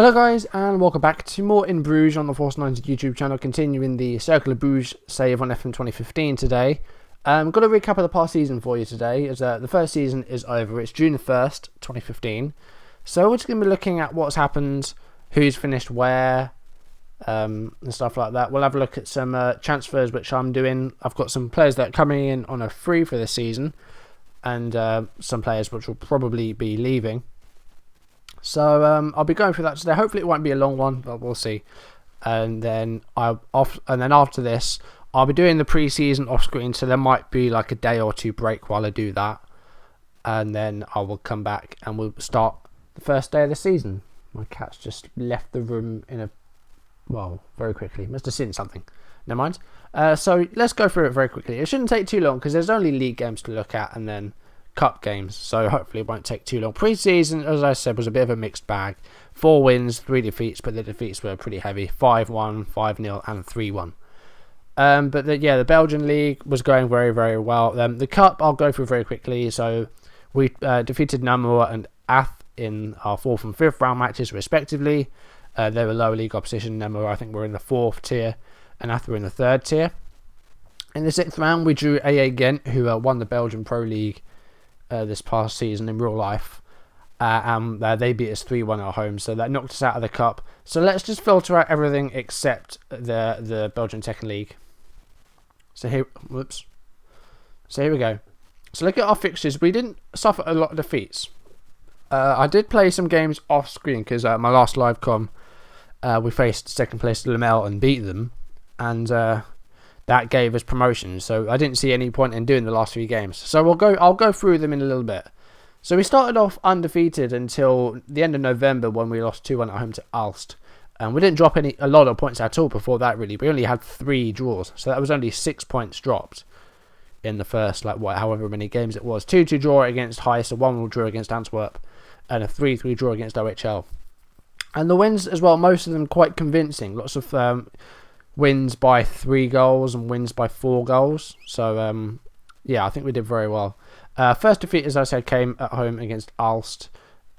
Hello guys, and welcome back to more in Bruges on the Force 90 YouTube channel, continuing the Cercle Brugge save on FM 2015 today. Got a recap of the past season for you today, as the first season is over. It's June 1st, 2015. So we're just going to be looking at what's happened, who's finished where, and stuff like that. We'll have a look at some transfers which I'm doing. I've got some players that are coming in on a free for this season, and some players which will probably be leaving. So I'll be going through that today. Hopefully it won't be a long one, but we'll see. And then after this, I'll be doing the pre-season off screen, so there might be like a day or two break while I do that. And then I will come back and we'll start the first day of the season. My cat's just left the room very quickly. Must have seen something. Never mind. So let's go through it very quickly. It shouldn't take too long because there's only league games to look at and then cup games, so hopefully it won't take too long. Pre-season, as I said, was a bit of a mixed bag. 4 wins, 3 defeats, but the defeats were pretty heavy. 5-1, 5-0 and 3-1. But the Belgian league was going very, very well. The cup I'll go through very quickly. So we defeated Namur and Ath in our 4th and 5th round matches respectively. They were lower league opposition. Namur, I think, were in the 4th tier and Ath were in the 3rd tier. In the 6th round we drew AA Ghent, who won the Belgian Pro League this past season in real life, and they beat us 3-1 at home, so that knocked us out of the cup. So let's just filter out everything except the Belgian Second League. So here we go. So look at our fixtures. We didn't suffer a lot of defeats. I did play some games off screen because my last live com we faced second place Lamel and beat them, and that gave us promotion, so I didn't see any point in doing the last 3 games. So I'll go through them in a little bit. So we started off undefeated until the end of November when we lost 2-1 at home to Aalst. And we didn't drop a lot of points at all before that, really. We only had 3 draws, so that was only 6 points dropped in the first, however many games it was. 2-2 draw against Heist, a 1-1 draw against Antwerp, and a 3-3 draw against OHL. And the wins as well, most of them quite convincing. Lots of wins by 3 goals and wins by 4 goals. So, I think we did very well. First defeat, as I said, came at home against Aalst.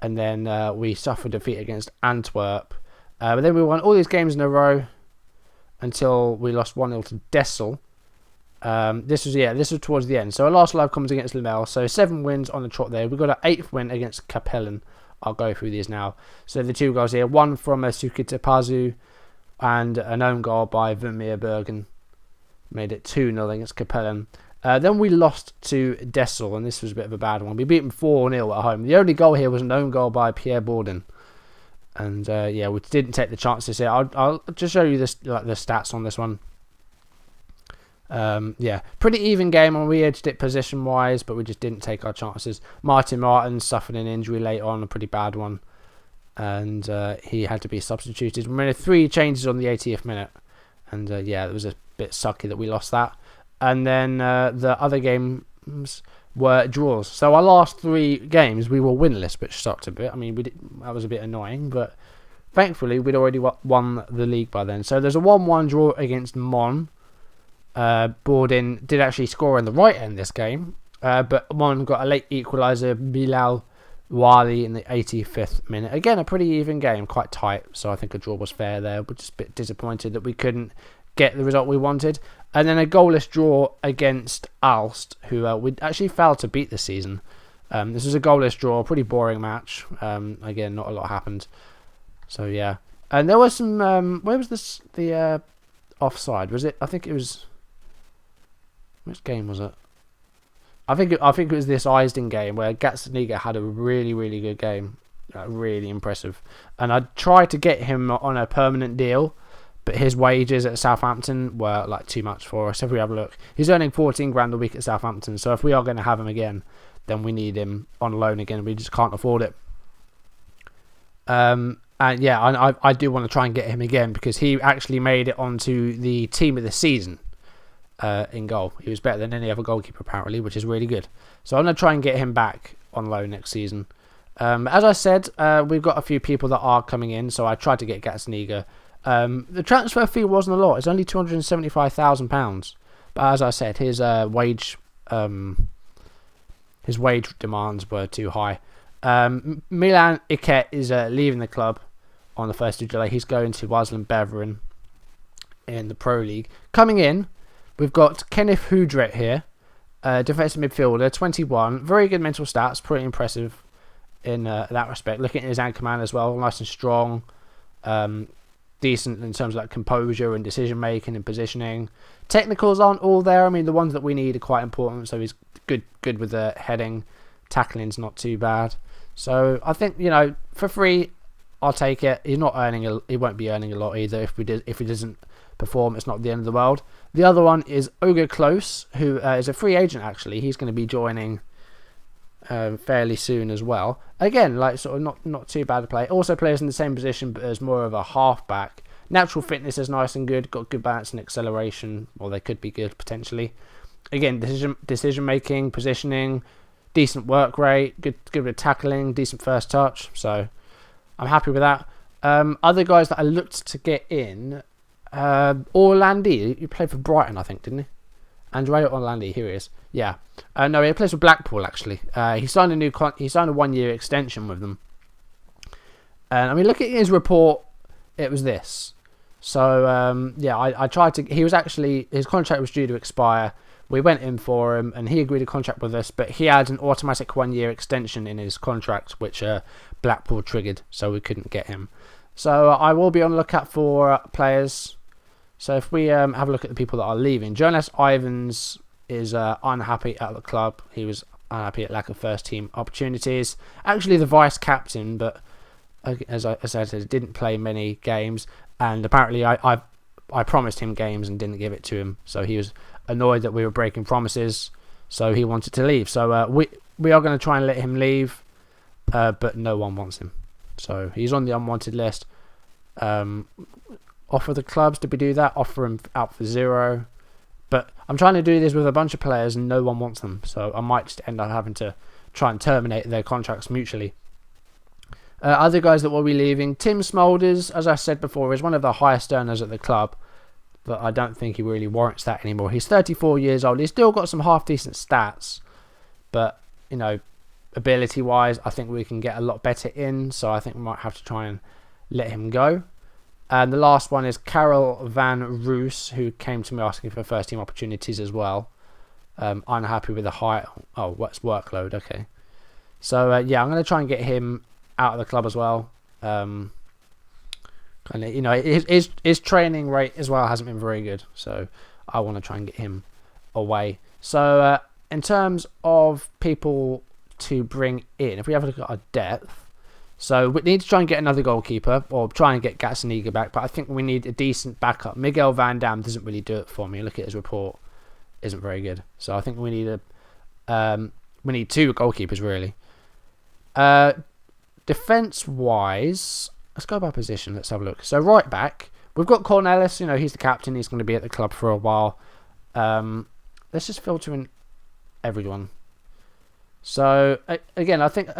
And then we suffered defeat against Antwerp. But then we won all these games in a row until we lost 1-0 to Dessel. This was towards the end. So our last live comes against Lamel. So 7 wins on the trot there. We got our 8th win against Capellen. I'll go through these now. So the 2 goals here. One from Sukita Pazu, and an own goal by Vermeer Bergen made it 2-0 against Capellen. Then we lost to Dessel, and this was a bit of a bad one. We beat them 4-0 at home. The only goal here was an own goal by Pierre Borden. And we didn't take the chances here. I'll just show you the stats on this one. Pretty even game, and we edged it position-wise, but we just didn't take our chances. Martin suffered an injury late on, a pretty bad one. And he had to be substituted. We made 3 changes on the 80th minute. And it was a bit sucky that we lost that. And then the other games were draws. So our last 3 games, we were winless, which sucked a bit. I mean, that was a bit annoying. But thankfully, we'd already won the league by then. So there's a 1-1 draw against Mon. Borden did actually score in the right end this game. But Mon got a late equaliser, Bilal Wali in the 85th minute. Again, a pretty even game, quite tight, so I think a draw was fair there. We're just a bit disappointed that we couldn't get the result we wanted. And then a goalless draw against Aalst, who we actually failed to beat this season. This was a goalless draw, pretty boring match. Again, not a lot happened. So yeah. And there was some where was this the offside? Was it? I think it was, which game was it? I think it was this Eisden game where Gazzaniga had a really, really good game. Really impressive. And I tried to get him on a permanent deal, but his wages at Southampton were too much for us. If we have a look, he's earning 14 grand a week at Southampton. So if we are going to have him again, then we need him on loan again. We just can't afford it. And I do want to try and get him again because he actually made it onto the team of the season. In goal, he was better than any other goalkeeper apparently, which is really good. So I'm going to try and get him back on loan next season. As I said, we've got a few people that are coming in, so I tried to get Gazzaniga. The transfer fee wasn't a lot; it's only £275,000. But as I said, his wage demands were too high. Milan Iket is leaving the club on the 1st of July. He's going to Wasland Beveren in the Pro League. Coming in, we've got Kenneth Houdret here, defensive midfielder, 21. Very good mental stats, pretty impressive in that respect. Looking at his anchor man as well, nice and strong. Decent in terms of like composure and decision making and positioning. Technicals aren't all there. I mean, the ones that we need are quite important. So he's good with the heading. Tackling's not too bad. So I think, you know, for free, I'll take it. He's not earning. He won't be earning a lot either. If he doesn't perform, it's not the end of the world. The other one is Oger Close, who is a free agent. Actually, he's going to be joining fairly soon as well. Again, like sort of not too bad to play. Also plays in the same position, but as more of a halfback. Natural fitness is nice and good. Got good balance and acceleration, or they could be good potentially. Again, decision making, positioning, decent work rate, good with tackling, decent first touch. So I'm happy with that. Other guys that I looked to get in, Orlandi. He played for Brighton, I think, didn't he? Andrea Orlandi, here he is. Yeah. No, he plays for Blackpool actually. He signed a 1-year extension with them. And I mean, look at his report. It was this. So yeah, I tried to. He was actually, his contract was due to expire. We went in for him, and he agreed a contract with us. But he had an automatic 1-year extension in his contract, which Blackpool triggered, so we couldn't get him. So I will be on the lookout for players. So if we have a look at the people that are leaving, Jonas Ivans is unhappy at the club. He was unhappy at lack of first team opportunities. Actually, the vice captain, but as I said, didn't play many games. And apparently, I promised him games and didn't give it to him. So he was annoyed that we were breaking promises. So he wanted to leave. So we are going to try and let him leave, but no one wants him. So he's on the unwanted list. Offer the clubs, did we do that? Offer him out for 0. But I'm trying to do this with a bunch of players and no one wants them. So I might just end up having to try and terminate their contracts mutually. Other guys that will be leaving, Tim Smolders, as I said before, is one of the highest earners at the club. But I don't think he really warrants that anymore. He's 34 years old. He's still got some half decent stats. But, you know, ability-wise, I think we can get a lot better in. So I think we might have to try and let him go. And the last one is Karel van Roos, who came to me asking for first team opportunities as well. Unhappy with the high workload. Okay, so yeah, I'm going to try and get him out of the club as well. And you know, his training rate as well hasn't been very good, so I want to try and get him away. So in terms of people to bring in, if we have a look at our depth. So we need to try and get another goalkeeper, or try and get Gazzaniga back, but I think we need a decent backup. Miguel Van Dam doesn't really do it for me. Look at his report; isn't very good. So I think we need we need 2 goalkeepers really. Defense-wise, let's go by position. Let's have a look. So right back, we've got Cornelis. You know, he's the captain. He's going to be at the club for a while. Let's just filter in everyone. So again, I think.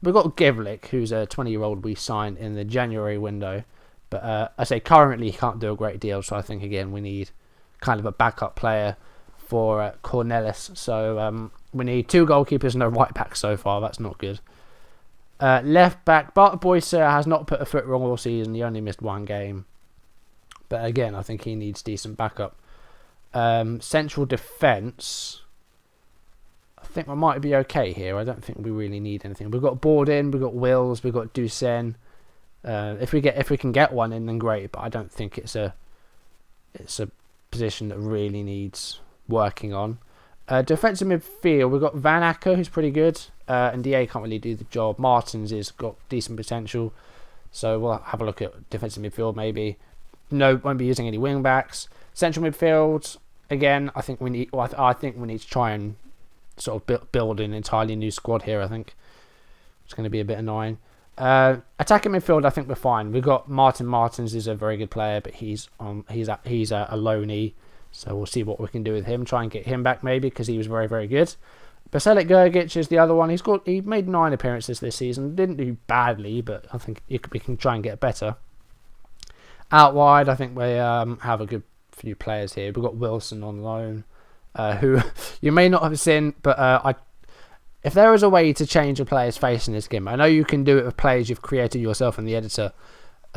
We've got Gevlik, who's a 20-year-old we signed in the January window. But I say currently he can't do a great deal. So I think, again, we need kind of a backup player for Cornelis. So we need 2 goalkeepers and a right back so far. That's not good. Left back, Bart Boyser has not put a foot wrong all season. He only missed 1 game. But again, I think he needs decent backup. Central defence. I think we might be okay here. I don't think we really need anything. We've got Borden, we've got Wills, we've got Dessel. If we can get one in, then great. But I don't think it's a position that really needs working on. Defensive midfield, we've got Van Acker, who's pretty good, and DA can't really do the job. Martins has got decent potential, so we'll have a look at defensive midfield maybe. No, won't be using any wing backs. Central midfield, again, I think we need. Well, I think we need to try and sort of build an entirely new squad here. I think it's going to be a bit annoying. Attacking midfield, I think we're fine. We've got Martins is a very good player, but he's a loanee, so we'll see what we can do with him. Try and get him back maybe, because he was very, very good. Baselik Gergic is the other one. He made 9 appearances this season. Didn't do badly, but I think we can try and get better. Out wide, I think we have a good few players here. We've got Wilson on loan, who you may not have seen, but if there is a way to change a player's face in this game, I know you can do it with players you've created yourself in the editor,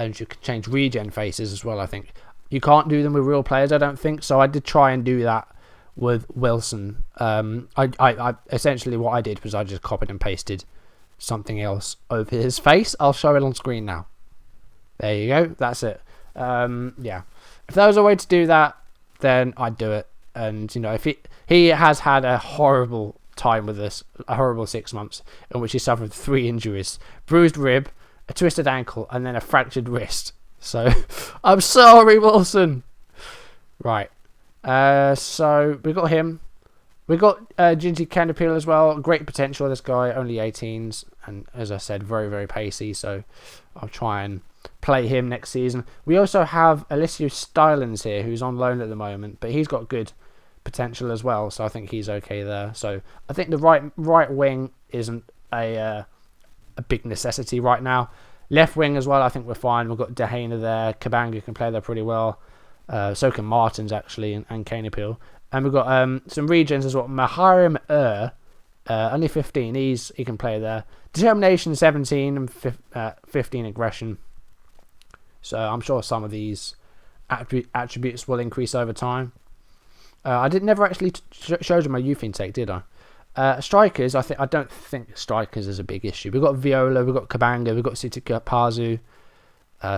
and you can change regen faces as well. I think you can't do them with real players, I don't think. So I did try and do that with Wilson. I essentially what I did was I just copied and pasted something else over his face. I'll show it on screen now. There you go. That's it. Yeah. If there was a way to do that, then I'd do it. And if he has had a horrible time with this, a horrible 6 months in which he suffered 3 injuries: bruised rib, a twisted ankle, and then a fractured wrist. So I'm sorry, Wilson. Right. So we got him. We got Ginty Candapil as well. Great potential, this guy. Only 18s, and as I said, very, very pacey. So I'll try and play him next season. We also have Alessio Stylens here, who's on loan at the moment, but he's got good potential as well. So I think he's okay there. So I think the right wing isn't a big necessity right now. Left wing as well, I think we're fine. We've got De Gea there. Kabanga can play there pretty well. So can Martins, actually, and Canapil. And we've got some regens as well. Maharim only 15. He can play there. Determination 17 and 15 aggression. So I'm sure some of these attributes will increase over time. I never actually showed you my youth intake, did I? Strikers, I don't think strikers is a big issue. We've got Viola, we've got Kabanga, we've got Sitika Pazu.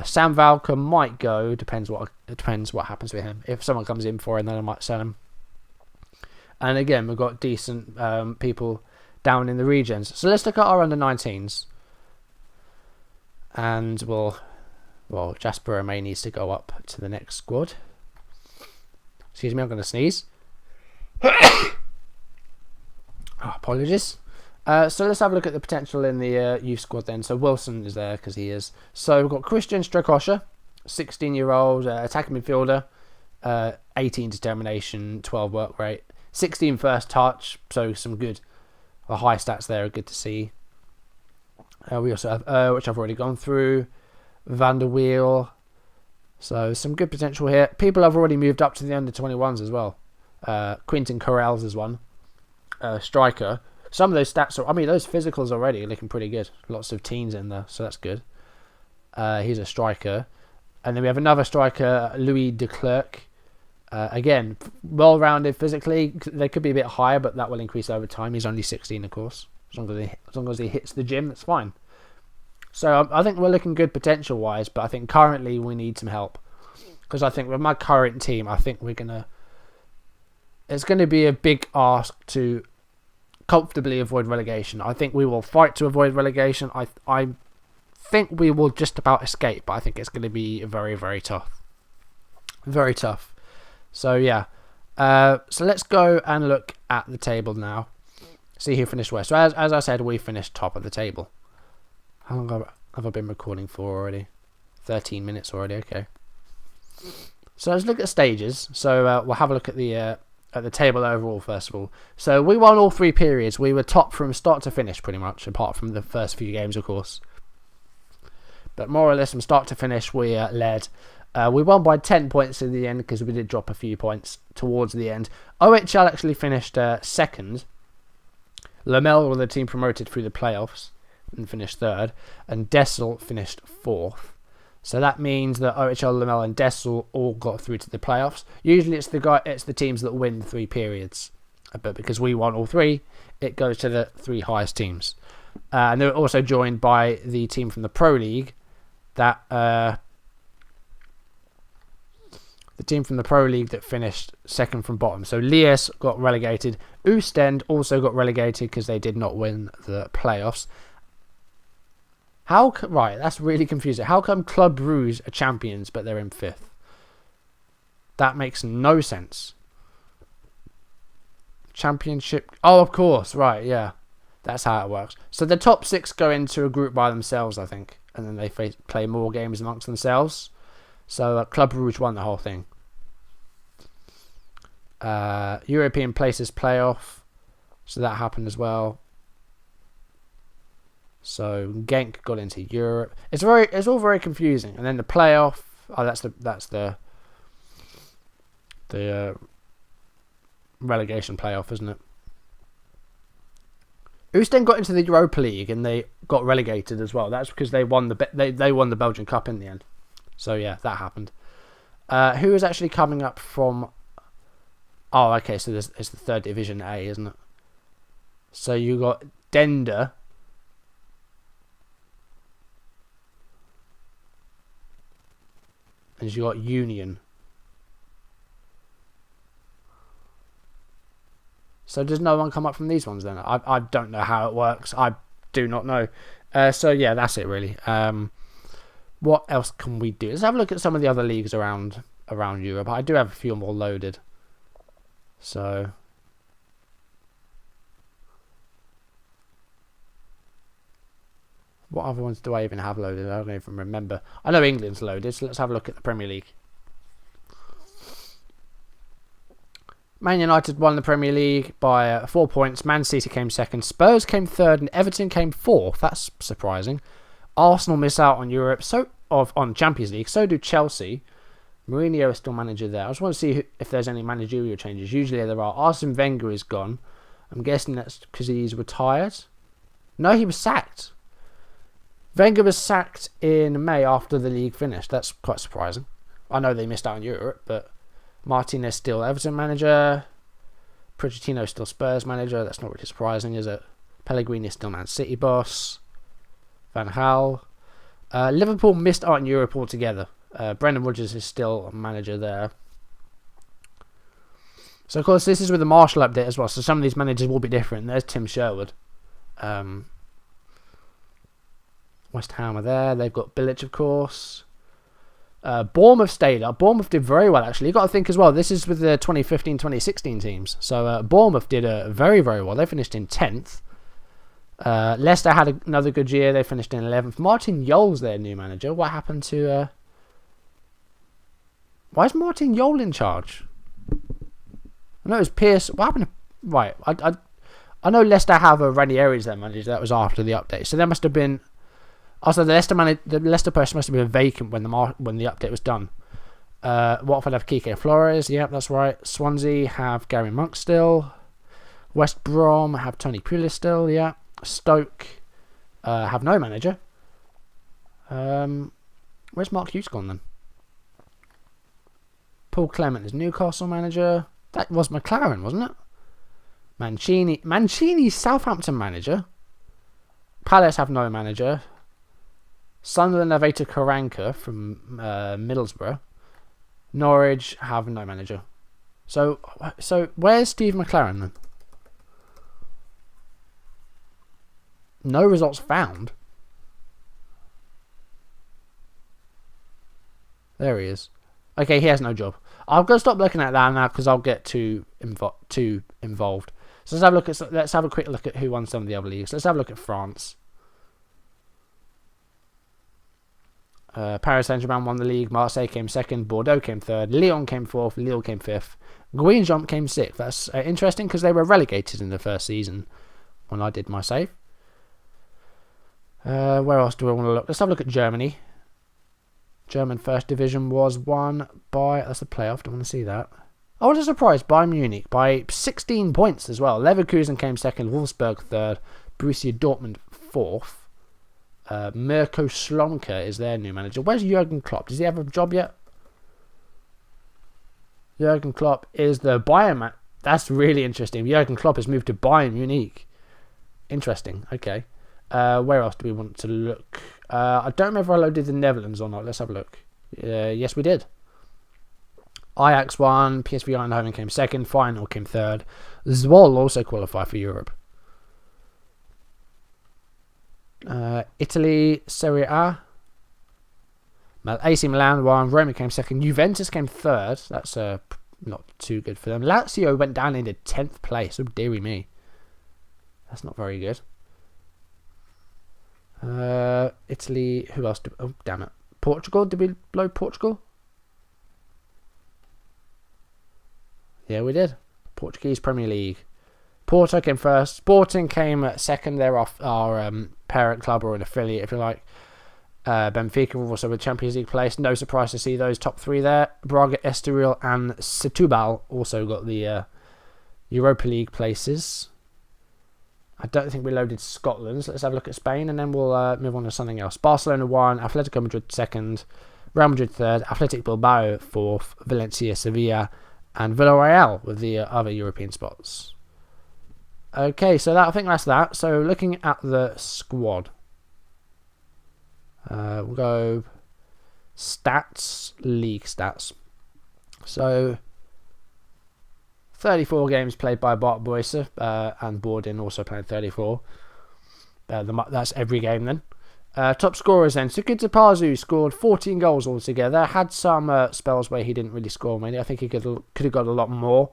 Sam Valka might go. Depends what happens with him. If someone comes in for him, then I might sell him. And again, we've got decent people down in the regions. So let's look at our under-19s. And Jasper Romay needs to go up to the next squad. Excuse me, I'm going to sneeze. Apologies. So let's have a look at the potential in the youth squad then. So Wilson is there because he is. So we've got Christian Strakosha, 16-year-old attacking midfielder, 18 determination, 12 work rate, 16 first touch. So some good, high stats there are good to see. We also have, which I've already gone through, Van der Weel. So some good potential here. People have already moved up to the under-21s as well. Quinton Corrales is one. Striker. Some of those stats those physicals already are looking pretty good. Lots of teens in there, so that's good. He's a striker. And then we have another striker, Louis de Klerk. Again, well-rounded physically. They could be a bit higher, but that will increase over time. He's only 16, of course. As long as he hits the gym, that's fine. So I think we're looking good potential-wise, but I think currently we need some help. Because I think with my current team, I think it's going to be a big ask to comfortably avoid relegation. I think we will fight to avoid relegation. I think we will just about escape, but I think it's going to be very, very tough. Very tough. So yeah. So let's go and look at the table now. See who finished where. So as I said, we finished top of the table. How long have I been recording for already? 13 minutes already. Okay. So let's look at stages. So we'll have a look at the table overall first of all. So we won all 3 periods. We were top from start to finish pretty much, apart from the first few games, of course. But more or less from start to finish, we led. We won by 10 points in the end because we did drop a few points towards the end. OHL actually finished second. Lamel were the team promoted through the playoffs and finished third. And Dessel finished fourth. So that means that OHL, Lamel and Dessel all got through to the playoffs. Usually it's the teams that win 3 periods. But because we won all 3, it goes to the 3 highest teams. And they were also joined by the team from the Pro League that finished second from bottom. So Lies got relegated. Oostend also got relegated because they did not win the playoffs. Right, that's really confusing. How come Club Bruges are champions but they're in 5th? That makes no sense. Championship. Oh, of course. Right, yeah. That's how it works. So the top 6 go into a group by themselves, I think. And then they play more games amongst themselves. So Club Brugge won the whole thing. European places playoff. So that happened as well. So Genk got into Europe. It's all very confusing. And then the playoff. Oh, that's the relegation playoff, isn't it? Oostend got into the Europa League and they got relegated as well. That's because they won the Belgian Cup in the end. So yeah, that happened. Who is actually coming up from... Oh, okay, so it's the third division A, isn't it? So you got Dender. And you got Union. So does no one come up from these ones then? I don't know how it works. I do not know. So yeah, that's it really. What else can we do? Let's have a look at some of the other leagues around Europe. I do have a few more loaded. So what other ones do I even have loaded? I don't even remember. I know England's loaded, so let's have a look at the Premier League. Man United won the Premier League by 4 points. Man City came second. Spurs came third, and Everton came fourth. That's surprising. Arsenal miss out on Europe, on Champions League. So do Chelsea. Mourinho is still manager there. I just want to see if there's any managerial changes. Usually there are. Arsene Wenger is gone. I'm guessing that's because he's retired. No, he was sacked. Wenger was sacked in May after the league finished. That's quite surprising. I know they missed out on Europe, but Martinez still Everton manager. Pochettino still Spurs manager. That's not really surprising, is it? Pellegrini still Man City boss. Van Gaal. Liverpool missed out on Europe altogether. Brendan Rodgers is still manager there. So, of course, this is with the Marshall update as well. So, some of these managers will be different. There's Tim Sherwood. West Ham are there. They've got Bilic, of course. Bournemouth stayed up. Bournemouth did very well, actually. You've got to think as well, this is with the 2015-2016 teams. So, Bournemouth did very, very well. They finished in 10th. Leicester had another good year. They finished in 11th. Martin Jol's their new manager. What happened to... Why is Martin Jol in charge? I know it was Pierce. What happened to... Right. I know Leicester have a Ranieri as their manager. That was after the update. So there must have been... Also, the Leicester person must have been vacant when the update was done. Watford have Kike Flores. Yep, that's right. Swansea have Gary Monk still. West Brom have Tony Pulis still. Yeah. Stoke have no manager. Where's Mark Hughes gone then? Paul Clement is Newcastle manager. That was McLaren, wasn't it? Mancini's Southampton manager. Palace have no manager. Sunderland have Eta Karanka from Middlesbrough. Norwich have no manager. So where's Steve McLaren then? No results found. There he is. Okay, he has no job. I'm going to stop looking at that now because I'll get too involved. So let's have a quick look at who won some of the other leagues. Let's have a look at France. Paris Saint-Germain won the league. Marseille came second. Bordeaux came third. Lyon came fourth. Lille came fifth. Guingamp came sixth. That's interesting because they were relegated in the first season when I did my save. Where else do I want to look? Let's have a look at Germany. German first division was won by... That's the playoff. Don't want to see that. Oh, what a surprise. Bayern Munich by 16 points as well. Leverkusen came second. Wolfsburg third. Borussia Dortmund fourth. Mirko Slomka is their new manager. Where's Jurgen Klopp? Does he have a job yet? Jurgen Klopp is the Bayern man. That's really interesting. Jurgen Klopp has moved to Bayern Munich. Interesting. Okay. Where else do we want to look? I don't remember if I loaded the Netherlands or not. Let's have a look. Yes, we did. Ajax won. PSV Eindhoven came second. Feyenoord came third. Zwolle also qualified for Europe. Italy, Serie A. AC Milan won. Roma came second. Juventus came third. That's not too good for them. Lazio went down into 10th place. Oh, dearie me. That's not very good. Italy. Who else? Oh, damn it. Portugal. Did we load Portugal? Yeah, we did. Portuguese Premier League. Porto came first. Sporting came second. They're off our parent club or an affiliate, if you like. Benfica were also a Champions League place. No surprise to see those top three there. Braga, Estoril and Setúbal also got the Europa League places. I don't think we loaded Scotland. So let's have a look at Spain and then we'll move on to something else. Barcelona won. Atletico Madrid second. Real Madrid third, Athletic Bilbao fourth, Valencia, Sevilla, and Villarreal with the other European spots. Okay, so I think that's that. So looking at the squad, we'll go stats, league stats. So 34 games played by Bart Boyce, and Borden also playing 34. That's every game then. Top scorers then. Sukuta Pazu scored 14 goals altogether. Had some spells where he didn't really score many. I think he could have got a lot more.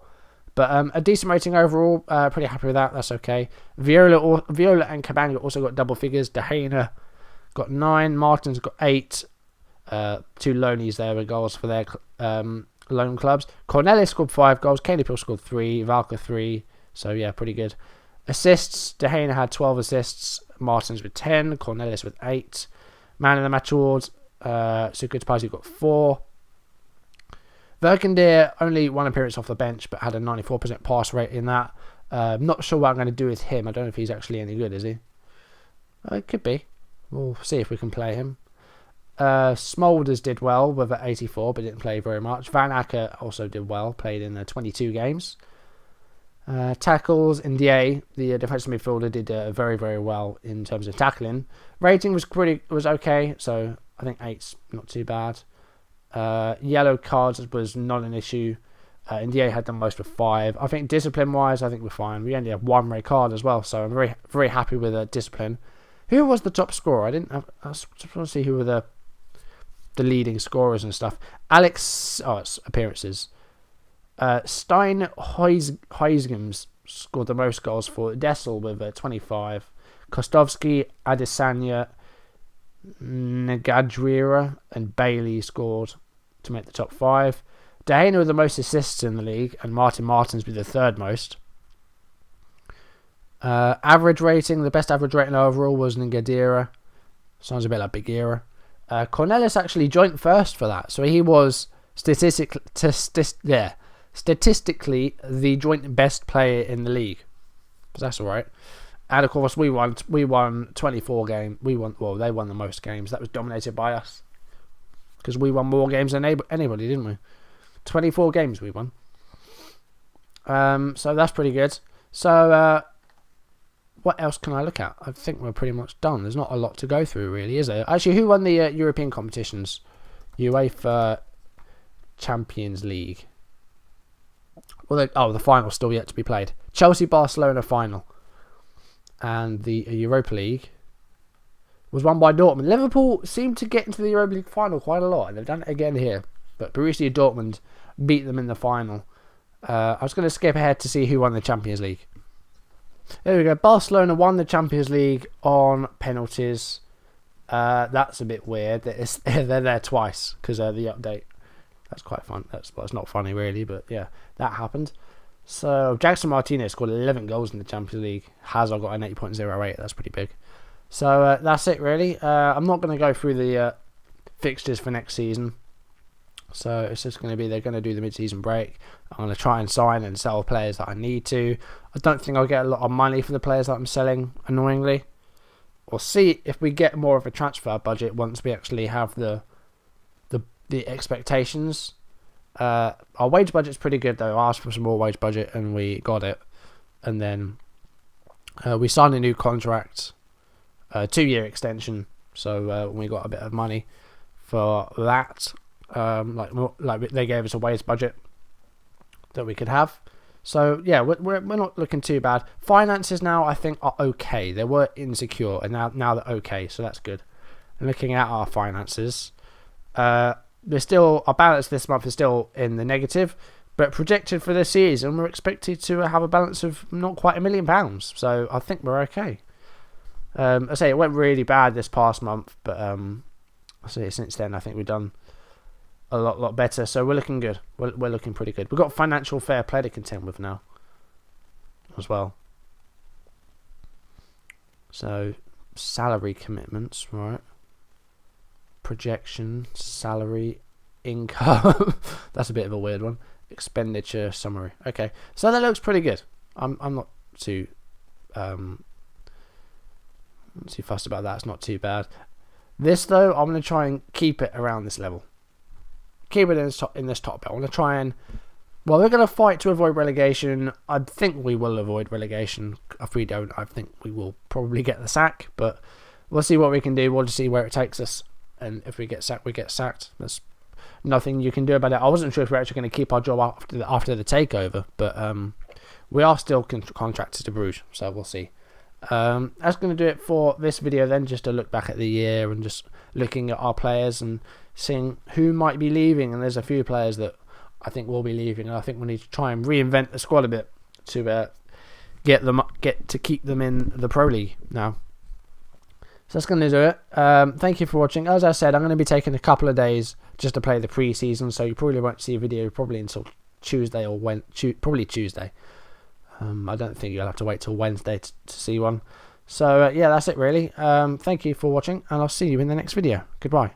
But a decent rating overall. Pretty happy with that. That's okay. Viola and Kabanga also got double figures. De Gea got 9. Martins got 8. 2 loanies there with goals for their loan clubs. Cornelis scored 5 goals. Canepil scored 3. Valka 3. So yeah, pretty good. Assists. De Gea had 12 assists. Martins with 10. Cornelis with 8. Man of the match awards. Sukuta Pazu got 4. Verkendeer only 1 appearance off the bench, but had a 94% pass rate in that. Not sure what I'm going to do with him. I don't know if he's actually any good, is he? It could be. We'll see if we can play him. Smolders did well with 84, but didn't play very much. Van Acker also did well, played in 22 games. Tackles, Ndiaye, the defensive midfielder, did very, very well in terms of tackling. Rating was okay, so I think 8's not too bad. Yellow cards was not an issue. Ndiaye had the most with 5. I think discipline-wise, I think we're fine. We only have 1 red card as well, so I'm very, very happy with discipline. Who was the top scorer? I just want to see who were the leading scorers and stuff. Alex, it's appearances. Stein Huysgems scored the most goals for Dessel with 25. Kostovski, Adesanya, Negadrira and Bailey scored to make the top 5. De Gea with the most assists in the league, and Martins with the 3rd most. Average rating, the best average rating overall was Negadrira. Sounds a bit like Big Era. Cornelis actually joint first for that, so he was statistically the joint best player in the league. But that's all right. And of course, we won 24 games. They won the most games. That was dominated by us because we won more games than anybody, didn't we? 24 games we won. So that's pretty good. So what else can I look at? I think we're pretty much done. There's not a lot to go through, really, is there? Actually, who won the European competitions? UEFA Champions League. Well, the final's still yet to be played. Chelsea-Barcelona final. And the Europa League was won by Dortmund. Liverpool seemed to get into the Europa League final quite a lot, and they've done it again here. But Borussia Dortmund beat them in the final. I was going to skip ahead to see who won the Champions League. There we go. Barcelona won the Champions League on penalties. That's a bit weird. They're there twice because of the update. That's quite fun. It's not funny really, but yeah, that happened. So Jackson Martinez scored 11 goals in the Champions League. Hazard got an 8.08. That's pretty big. So that's it really. I'm not going to go through the fixtures for next season. So it's just going to be they're going to do the mid-season break. I'm going to try and sign and sell players that I need to. I don't think I'll get a lot of money for the players that I'm selling, annoyingly. We'll see if we get more of a transfer budget once we actually have the expectations. Our wage budget's pretty good though. I asked for some more wage budget and we got it. And then we signed a new contract, 2-year extension. So we got a bit of money for that. Like they gave us a wage budget that we could have. So yeah, we're not looking too bad. Finances now I think are okay. They were insecure and now they're okay, so that's good. And looking at our finances, our balance this month is still in the negative, but projected for this season we're expected to have a balance of not quite £1 million. So I think we're okay. I say it went really bad this past month, but I say since then I think we've done a lot better. So we're looking good. We're looking pretty good. We've got financial fair play to contend with now as well. So salary commitments, right? Projection, salary, income. That's a bit of a weird one. Expenditure summary. Okay, so that looks pretty good. I'm not too fussed about that. It's not too bad. This though, I'm going to try and keep it around this level. keep it in this top bit. I want to try and, well, we're going to fight to avoid relegation. I think we will avoid relegation. If we don't, I think we will probably get the sack, but we'll see what we can do. We'll just see where it takes us, and if we get sacked, we get sacked. There's nothing you can do about it. I wasn't sure if we're actually going to keep our job after the takeover, but we are still contracted to Bruges, so we'll see. That's going to do it for this video then, just a look back at the year and just looking at our players and seeing who might be leaving. And there's a few players that I think will be leaving, and I think we need to try and reinvent the squad a bit to keep them in the Pro League now. So that's going to do it. Thank you for watching. As I said, I'm going to be taking a couple of days just to play the pre-season, so you probably won't see a video probably until Tuesday or probably Tuesday. I don't think you'll have to wait till Wednesday to see one. So yeah, that's it really. Thank you for watching, and I'll see you in the next video. Goodbye.